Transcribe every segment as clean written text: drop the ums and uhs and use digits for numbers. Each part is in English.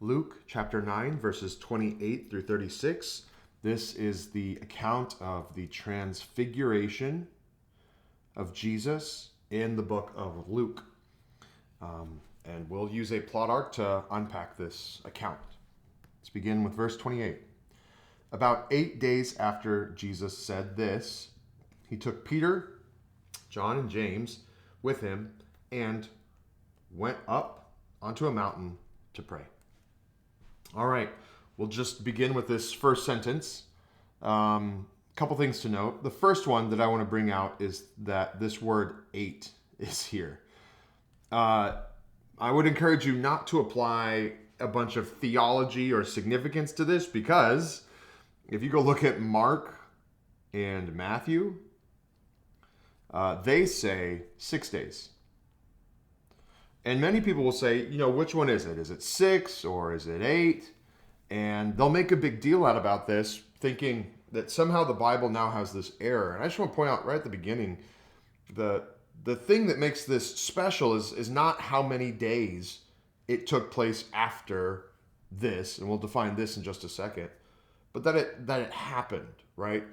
Luke chapter 9, verses 28 through 36. This is the account of the transfiguration of Jesus in the book of Luke. And we'll use a plot arc to unpack this account. Let's begin with verse 28. About 8 days after Jesus said this, he took Peter, John, and James with him and went up onto a mountain to pray. All right, we'll just begin with this first sentence. Couple things to note. The first one that I want to bring out is that this word 8 is here. I would encourage you not to apply a bunch of theology or significance to this, because if you go look at Mark and Matthew, they say 6 days. And many people will say, which one is it? Is it 6 or is it 8? And they'll make a big deal out about this, thinking that somehow the Bible now has this error. And I just want to point out right at the beginning, the thing that makes this special is not how many days it took place after this, and we'll define this in just a second, but that it happened, right?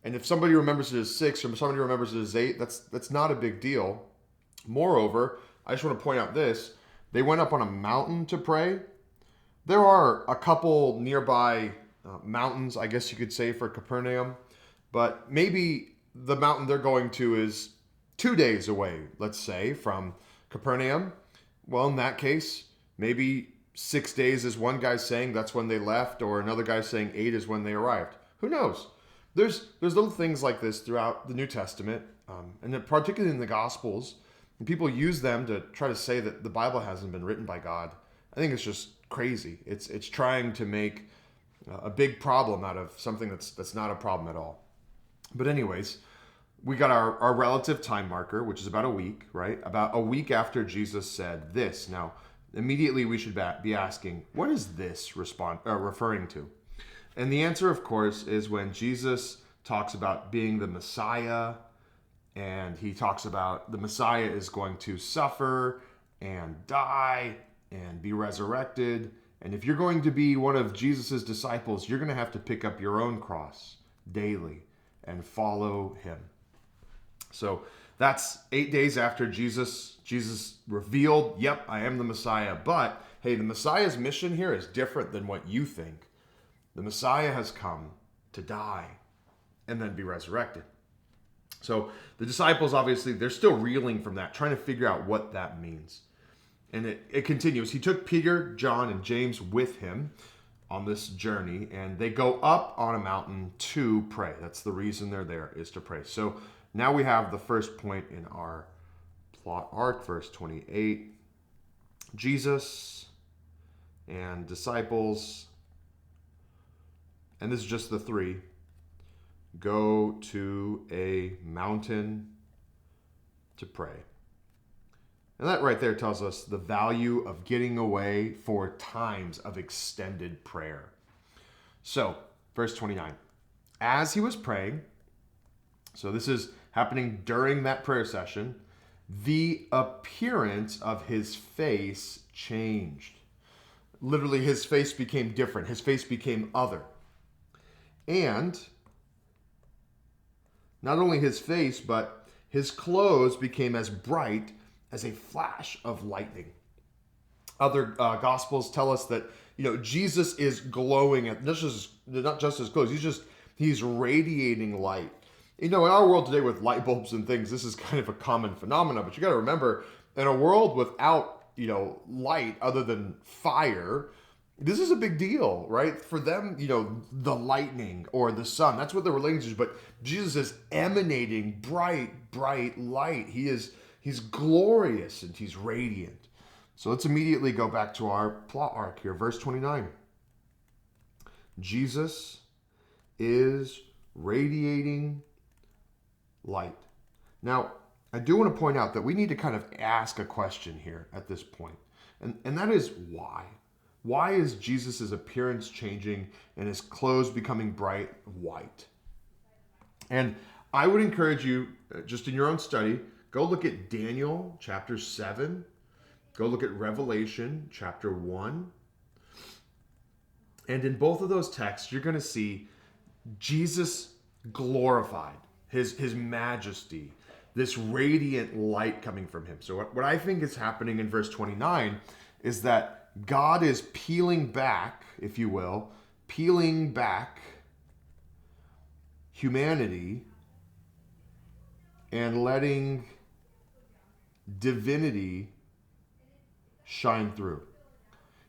And if somebody remembers it as 6 or somebody remembers it as 8, that's not a big deal. Moreover, I just want to point out this. They went up on a mountain to pray. There are a couple nearby mountains, I guess you could say, for Capernaum, but maybe the mountain they're going to is 2 days away, let's say, from Capernaum. Well, in that case, maybe 6 days is one guy saying that's when they left, or another guy saying 8 is when they arrived. Who knows? There's little things like this throughout the New Testament, and particularly in the Gospels. And people use them to try to say that the Bible hasn't been written by God. I think it's just crazy. It's trying to make a big problem out of something that's not a problem at all. But anyways, we got our relative time marker, which is about a week, right? About a week after Jesus said this. Now, immediately we should be asking, what is this referring to? And the answer, of course, is when Jesus talks about being the Messiah, and he talks about the Messiah is going to suffer and die and be resurrected. And if you're going to be one of Jesus's disciples, you're going to have to pick up your own cross daily and follow him. So that's 8 days after Jesus revealed, yep, I am the Messiah. But hey, the Messiah's mission here is different than what you think. The Messiah has come to die and then be resurrected. So the disciples, obviously, they're still reeling from that, trying to figure out what that means. And it continues. He took Peter, John, and James with him on this journey, and they go up on a mountain to pray. That's the reason they're there, is to pray. So now we have the first point in our plot arc, verse 28. Jesus and disciples, and this is just the three, go to a mountain to pray. And that right there tells us the value of getting away for times of extended prayer. So, verse 29. As he was praying, so this is happening during that prayer session, the appearance of his face changed. Literally, his face became different. His face became other. And not only his face, but his clothes became as bright as a flash of lightning. Other Gospels tell us that, Jesus is glowing, at not just his clothes, he's radiating light. In our world today with light bulbs and things, this is kind of a common phenomenon, but you got to remember, in a world without, light other than fire, this is a big deal, right? For them, the lightning or the sun, that's what they're relating to. But Jesus is emanating bright light. He's glorious and he's radiant. So let's immediately go back to our plot arc here. Verse 29. Jesus is radiating light. Now, I do want to point out that we need to kind of ask a question here at this point. And that is why? Why is Jesus' appearance changing and his clothes becoming bright white? And I would encourage you, just in your own study, go look at Daniel chapter 7. Go look at Revelation chapter 1. And in both of those texts, you're going to see Jesus glorified, his majesty, this radiant light coming from him. So what I think is happening in verse 29 is that God is peeling back, if you will, peeling back humanity and letting divinity shine through.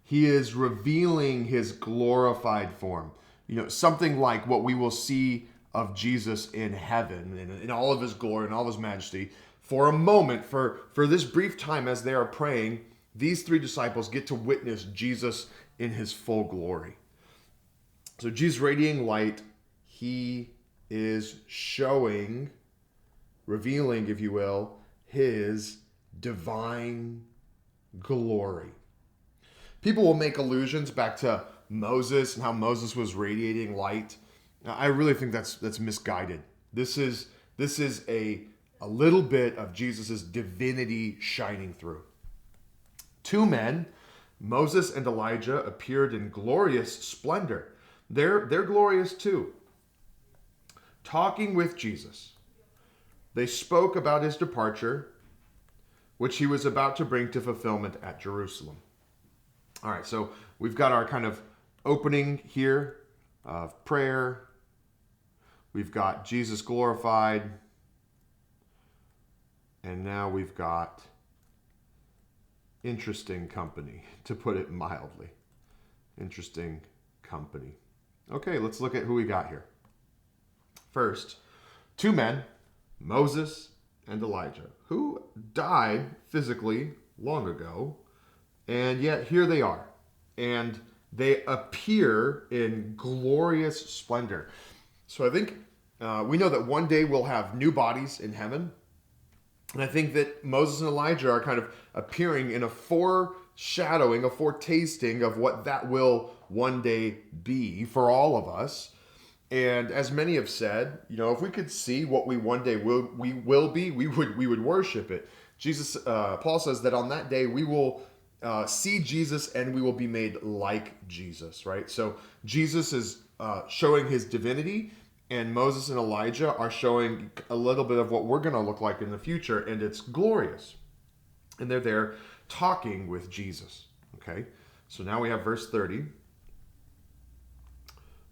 He is revealing his glorified form. Something like what we will see of Jesus in heaven in all of his glory and all of his majesty. For a moment, for this brief time as they are praying, these three disciples get to witness Jesus in his full glory. So Jesus radiating light, he is showing, revealing, if you will, his divine glory. People will make allusions back to Moses and how Moses was radiating light. I really think that's misguided. This is a little bit of Jesus' divinity shining through. Two men, Moses and Elijah, appeared in glorious splendor. They're glorious too. Talking with Jesus, they spoke about his departure, which he was about to bring to fulfillment at Jerusalem. All right, so we've got our kind of opening here of prayer. We've got Jesus glorified. And now we've got interesting company, to put it mildly. Interesting company. Okay, let's look at who we got here. First, two men, Moses and Elijah, who died physically long ago, and yet here they are. And they appear in glorious splendor. So I think we know that one day we'll have new bodies in heaven. And I think that Moses and Elijah are kind of appearing in a foreshadowing, a foretasting of what that will one day be for all of us. And as many have said, if we could see what we one day will be, we would worship it. Paul says that on that day we will see Jesus and we will be made like Jesus, right? So Jesus is showing his divinity, and Moses and Elijah are showing a little bit of what we're going to look like in the future, and it's glorious. And they're there talking with Jesus, okay? So now we have verse 30.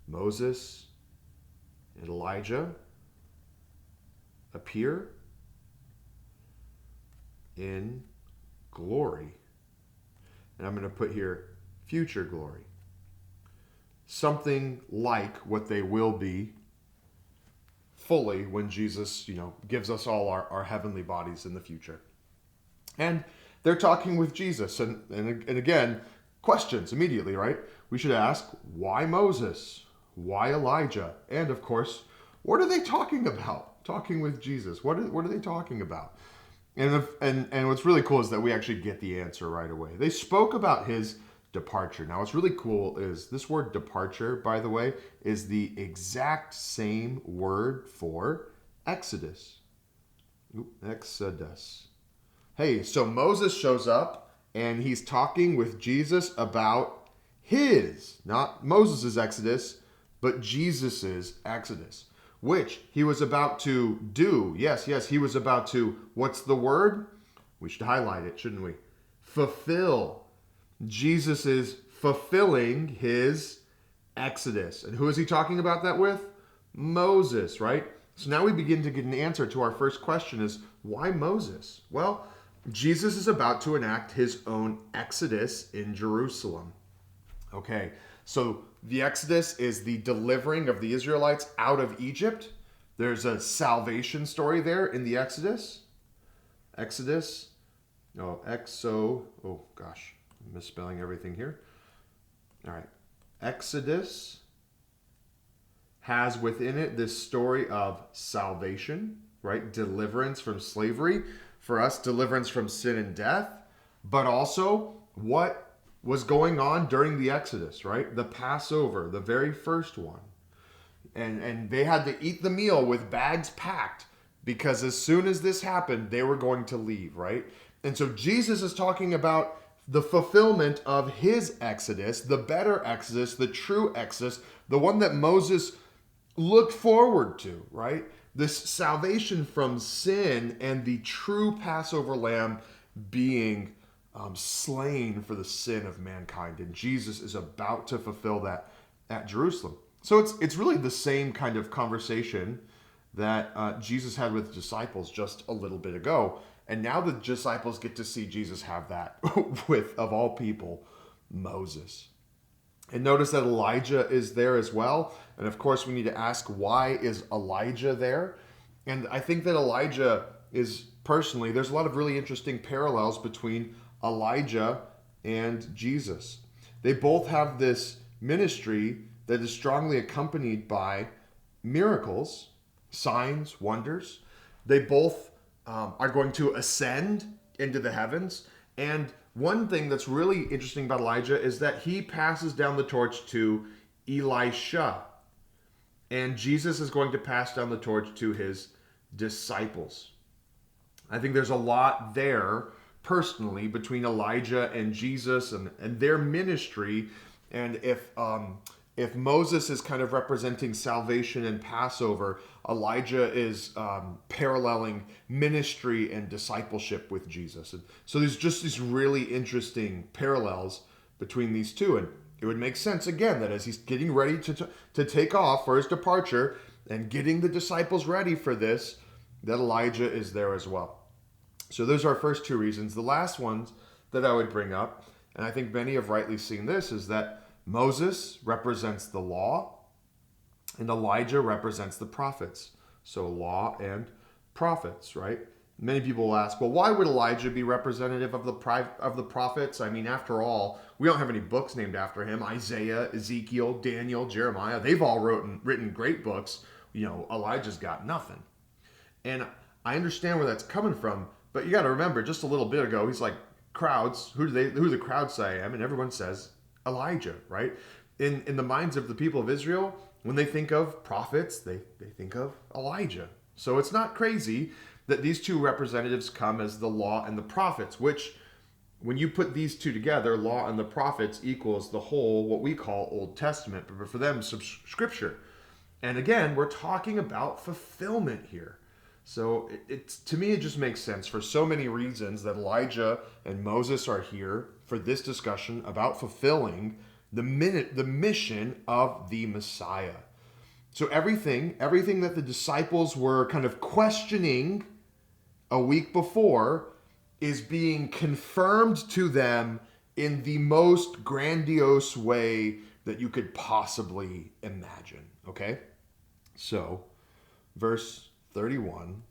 Moses and Elijah appear in glory. And I'm going to put here future glory. Something like what they will be fully when Jesus, gives us all our heavenly bodies in the future. And they're talking with Jesus. And again, questions immediately, right? We should ask, why Moses? Why Elijah? And of course, what are they talking about? Talking with Jesus. What are they talking about? And what's really cool is that we actually get the answer right away. They spoke about his departure. Now, what's really cool is this word departure, by the way, is the exact same word for Exodus. Exodus. Hey, so Moses shows up and he's talking with Jesus about his, not Moses' Exodus, but Jesus' Exodus, which he was about to do. Yes, he was about to, what's the word? We should highlight it, shouldn't we? Fulfill. Jesus is fulfilling his Exodus. And who is he talking about that with? Moses, right? So now we begin to get an answer to our first question is, why Moses? Well, Jesus is about to enact his own Exodus in Jerusalem. Okay, so the Exodus is the delivering of the Israelites out of Egypt. There's a salvation story there in the Exodus. I'm misspelling everything here. All right. Exodus has within it this story of salvation, right? Deliverance from slavery. For us, deliverance from sin and death. But also what was going on during the Exodus, right? The Passover, the very first one. And they had to eat the meal with bags packed because as soon as this happened, they were going to leave, right? And so Jesus is talking about the fulfillment of his exodus, the better exodus, the true exodus, the one that Moses looked forward to, right? This salvation from sin and the true Passover lamb being slain for the sin of mankind. And Jesus is about to fulfill that at Jerusalem. So it's really the same kind of conversation that Jesus had with the disciples just a little bit ago. And now the disciples get to see Jesus have that with, of all people, Moses. And notice that Elijah is there as well. And of course, we need to ask, why is Elijah there? And I think that Elijah is, personally, there's a lot of really interesting parallels between Elijah and Jesus. They both have this ministry that is strongly accompanied by miracles, signs, wonders. They both are going to ascend into the heavens. And one thing that's really interesting about Elijah is that he passes down the torch to Elisha. And Jesus is going to pass down the torch to his disciples. I think there's a lot there, personally, between Elijah and Jesus and their ministry. And if Moses is kind of representing salvation and Passover, Elijah is paralleling ministry and discipleship with Jesus. And so there's just these really interesting parallels between these two. And it would make sense, again, that as he's getting ready to take off for his departure and getting the disciples ready for this, that Elijah is there as well. So those are our first two reasons. The last ones that I would bring up, and I think many have rightly seen this, is that Moses represents the law and Elijah represents the prophets. So law and prophets, right? Many people will ask, well, why would Elijah be representative of the prophets? I mean, after all, we don't have any books named after him. Isaiah, Ezekiel, Daniel, Jeremiah, they've all written great books. You know, Elijah's got nothing. And I understand where that's coming from, but you got to remember, just a little bit ago, he's like, crowds, who do the crowds say I am? And everyone says Elijah, right? In the minds of the people of Israel, when they think of prophets, they think of Elijah. So it's not crazy that these two representatives come as the law and the prophets, which, when you put these two together, law and the prophets equals the whole, what we call Old Testament, but for them, scripture. And again, we're talking about fulfillment here. So to me, it just makes sense for so many reasons that Elijah and Moses are here for this discussion about fulfilling the mission of the Messiah. So everything that the disciples were kind of questioning a week before is being confirmed to them in the most grandiose way that you could possibly imagine. Okay? So, verse 31.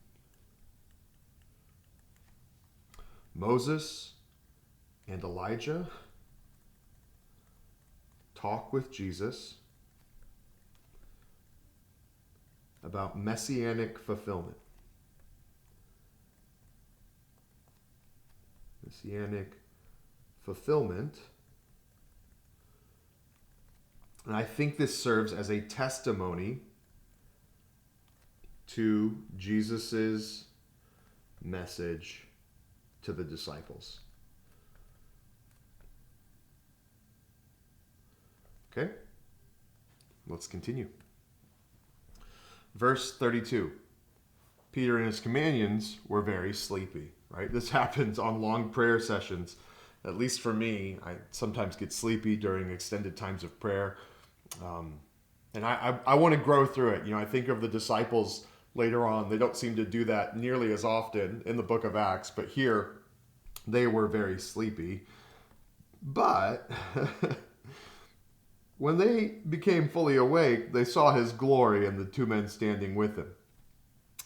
Moses and Elijah talk with Jesus about messianic fulfillment. Messianic fulfillment. And I think this serves as a testimony to Jesus's message to the disciples. Okay? Let's continue. Verse 32. Peter and his companions were very sleepy, right? This happens on long prayer sessions. At least for me, I sometimes get sleepy during extended times of prayer. And I want to grow through it. You know, I think of the disciples later on. They don't seem to do that nearly as often in the book of Acts, but here they were very sleepy. But when they became fully awake, they saw his glory and the two men standing with him.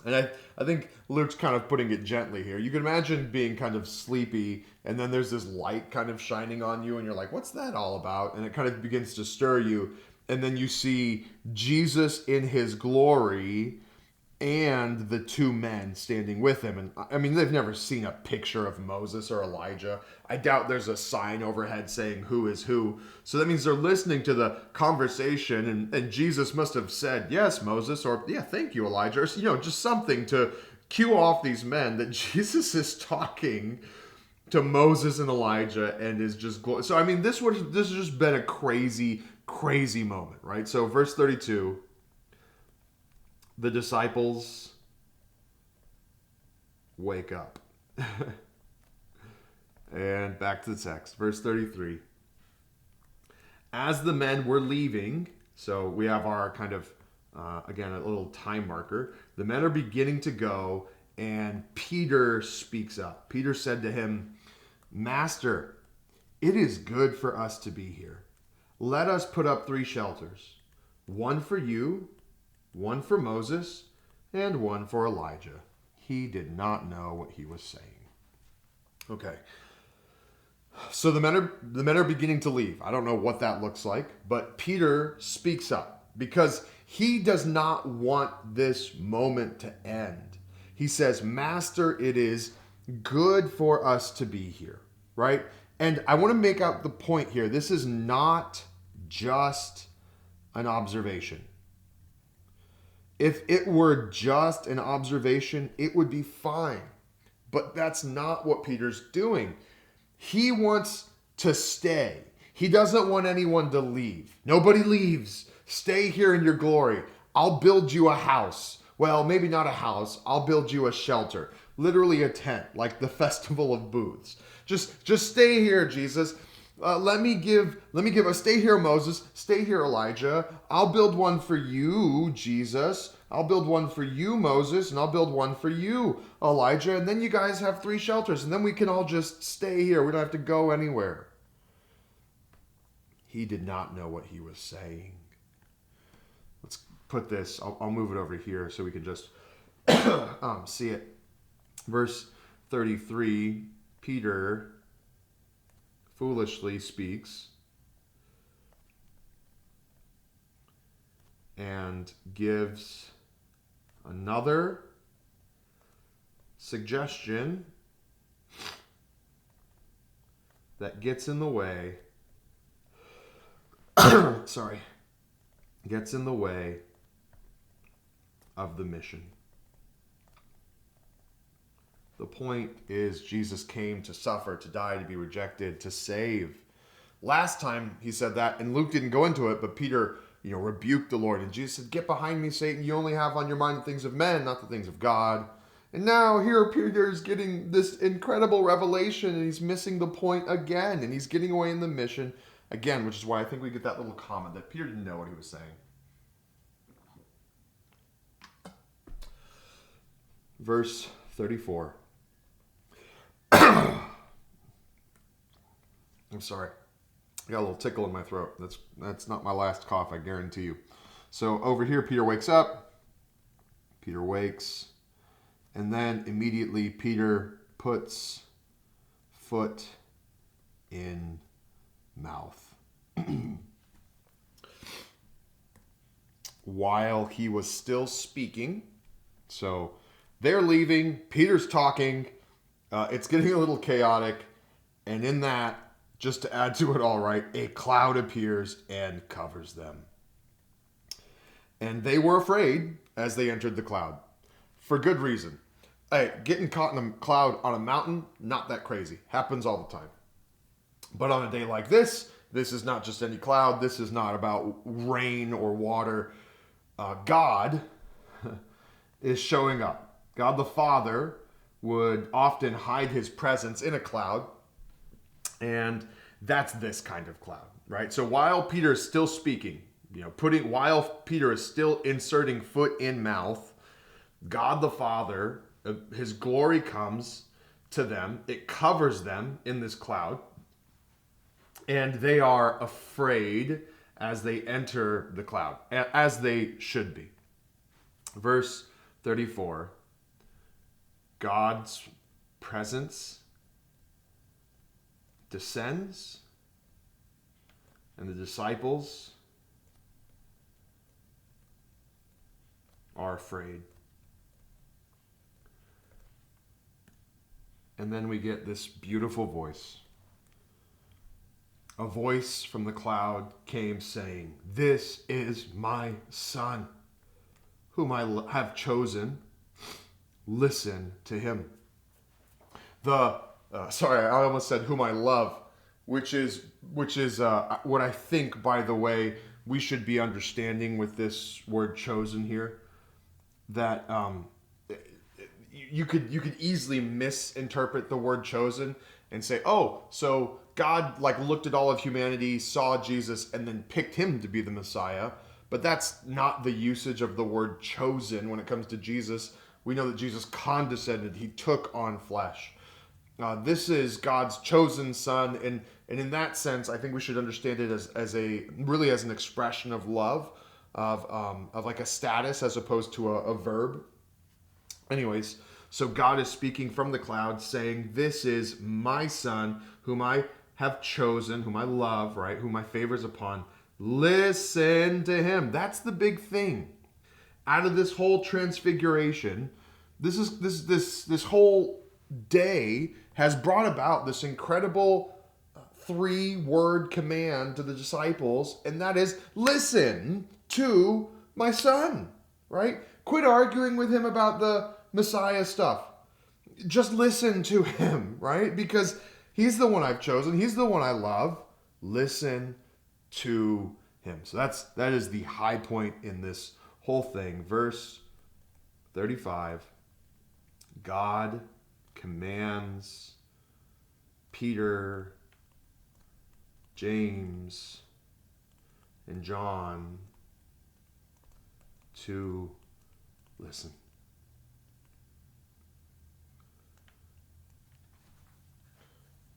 And I think Luke's kind of putting it gently here. You can imagine being kind of sleepy, and then there's this light kind of shining on you, and you're like, what's that all about? And it kind of begins to stir you. And then you see Jesus in his glory and the two men standing with him. And I mean, they've never seen a picture of Moses or Elijah. I doubt there's a sign overhead saying who is who. So that means they're listening to the conversation, and Jesus must have said, yes, Moses, or yeah, thank you, Elijah, or, just something to cue off these men that Jesus is talking to Moses and Elijah and is just so I mean this has just been a crazy moment, right? So verse 32, the disciples wake up. And back to the text, verse 33. As the men were leaving, so we have our kind of again a little time marker. The men are beginning to go, and Peter speaks up. Peter said to him, "Master, it is good for us to be here. Let us put up 3 shelters, one for you, one for Moses, and one for Elijah." He did not know what he was saying. Okay. So the men are beginning to leave. I don't know what that looks like, but Peter speaks up because he does not want this moment to end. He says, "Master, it is good for us to be here," right? And I want to make out the point here. This is not just an observation. If it were just an observation, it would be fine. But that's not what Peter's doing. He wants to stay. He doesn't want anyone to leave. Nobody leaves. Stay here in your glory. I'll build you a house. Well, maybe not a house. I'll build you a shelter. Literally a tent, like the Festival of Booths. Just stay here, Jesus. Let me give stay here, Moses. Stay here, Elijah. I'll build one for you, Jesus. I'll build one for you, Moses, and I'll build one for you, Elijah. And then you guys have 3 shelters, and then we can all just stay here. We don't have to go anywhere. He did not know what he was saying. Let's put this, I'll move it over here so we can just see it. Verse 33, Peter foolishly speaks and gives another suggestion that gets in the way gets in the way of the mission. The point is Jesus came to suffer, to die, to be rejected, to save. Last time he said that, and Luke didn't go into it, but Peter, rebuked the Lord. And Jesus said, "Get behind me, Satan. You only have on your mind the things of men, not the things of God." And now here Peter is getting this incredible revelation, and he's missing the point again, and he's getting away in the mission again, which is why I think we get that little comment that Peter didn't know what he was saying. Verse 34. I'm sorry. I got a little tickle in my throat. That's not my last cough, I guarantee you. So over here, Peter wakes up. Peter wakes. And then immediately Peter puts foot in mouth. While he was still speaking. So they're leaving. Peter's talking. It's getting a little chaotic. And in that, just to add to it all, right, a cloud appears and covers them. And they were afraid as they entered the cloud. For good reason. Hey, getting caught in a cloud on a mountain, not that crazy. Happens all the time. But on a day like this is not just any cloud. This is not about rain or water. God is showing up. God the Father would often hide his presence in a cloud. And that's this kind of cloud, right? So while Peter is still speaking, while Peter is still inserting foot in mouth, God the Father, his glory comes to them. It covers them in this cloud. And they are afraid as they enter the cloud, as they should be. Verse 34, God's presence descends, and the disciples are afraid. And then we get this beautiful voice. A voice from the cloud came saying, "This is my son, whom I have chosen. Listen to him." The sorry, I almost said whom I love, which is what I think, by the way, we should be understanding with this word chosen here. That you could easily misinterpret the word chosen and say, oh, so God like looked at all of humanity, saw Jesus, and then picked him to be the Messiah. But that's not the usage of the word chosen when it comes to Jesus. We know that Jesus condescended; he took on flesh. This is God's chosen son, and in that sense, I think we should understand it as a really as an expression of love, of like a status as opposed to a verb. Anyways, so God is speaking from the cloud, saying, "This is my son, whom I have chosen, whom I love, right? Whom my favor is upon. Listen to him." That's the big thing. Out of this whole transfiguration, this whole day has brought about this incredible three-word command to the disciples, and that is, listen to my son, right? Quit arguing with him about the Messiah stuff. Just listen to him, right? Because he's the one I've chosen. He's the one I love. Listen to him. So that is the high point in this whole thing. Verse 35. God commands Peter, James, and John to listen.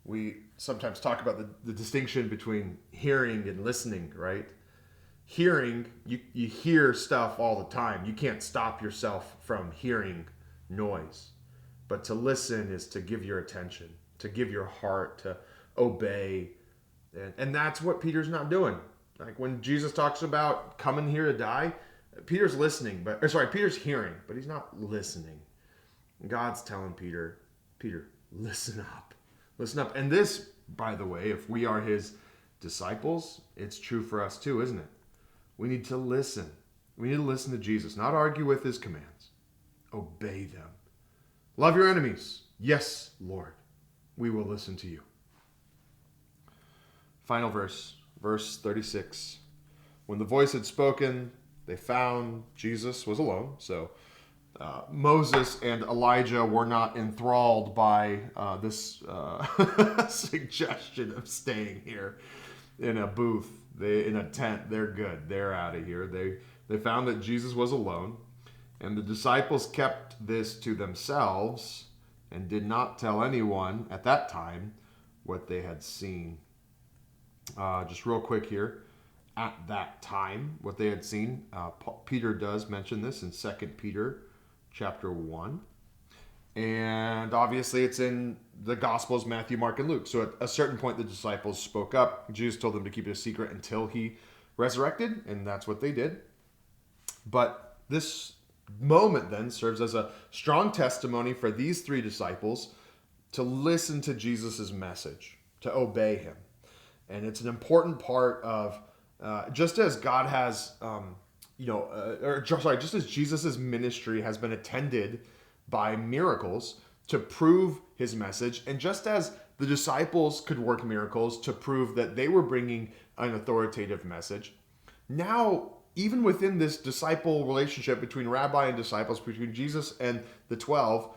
We sometimes talk about the distinction between hearing and listening, right? Hearing, you hear stuff all the time. You can't stop yourself from hearing noise. But to listen is to give your attention, to give your heart, to obey. And that's what Peter's not doing. Like when Jesus talks about coming here to die, Peter's listening, Peter's hearing, but he's not listening. God's telling Peter, listen up. Listen up. And this, by the way, if we are his disciples, it's true for us too, isn't it? We need to listen. We need to listen to Jesus, not argue with his commands. Obey them. Love your enemies. Yes, Lord, we will listen to you. Final verse, verse 36. When the voice had spoken, they found Jesus was alone. So Moses and Elijah were not enthralled by this suggestion of staying here in a booth, in a tent. They're good. They're out of here. They found that Jesus was alone. And the disciples kept this to themselves and did not tell anyone at that time what they had seen. Just real quick here. At that time, what they had seen, Peter does mention this in 2 Peter chapter 1. And obviously it's in the Gospels, Matthew, Mark, and Luke. So at a certain point, the disciples spoke up. Jesus told them to keep it a secret until he resurrected, and that's what they did. But this moment then serves as a strong testimony for these three disciples to listen to Jesus' message, to obey him. And it's an important part of, just as God has, just as Jesus' ministry has been attended by miracles to prove his message, and just as the disciples could work miracles to prove that they were bringing an authoritative message, now even within this disciple relationship between rabbi and disciples, between Jesus and the 12,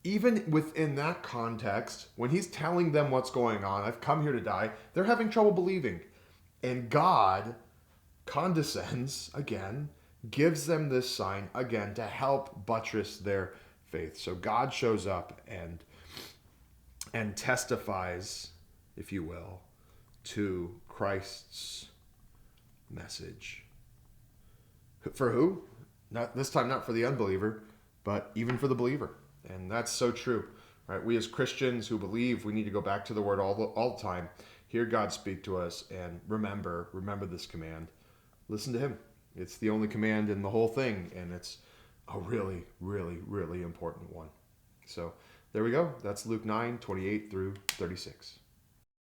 even within that context, when he's telling them what's going on, I've come here to die, they're having trouble believing. And God condescends again, gives them this sign again to help buttress their faith. So God shows up and testifies, if you will, to Christ's message. For who? Not this time, not for the unbeliever, but even for the believer. And that's so true, right? We as Christians who believe, we need to go back to the word all the time, hear God speak to us, and remember this command. Listen to him. It's the only command in the whole thing, and it's a really, really, really important one. So there we go. That's Luke 9:28 through 36.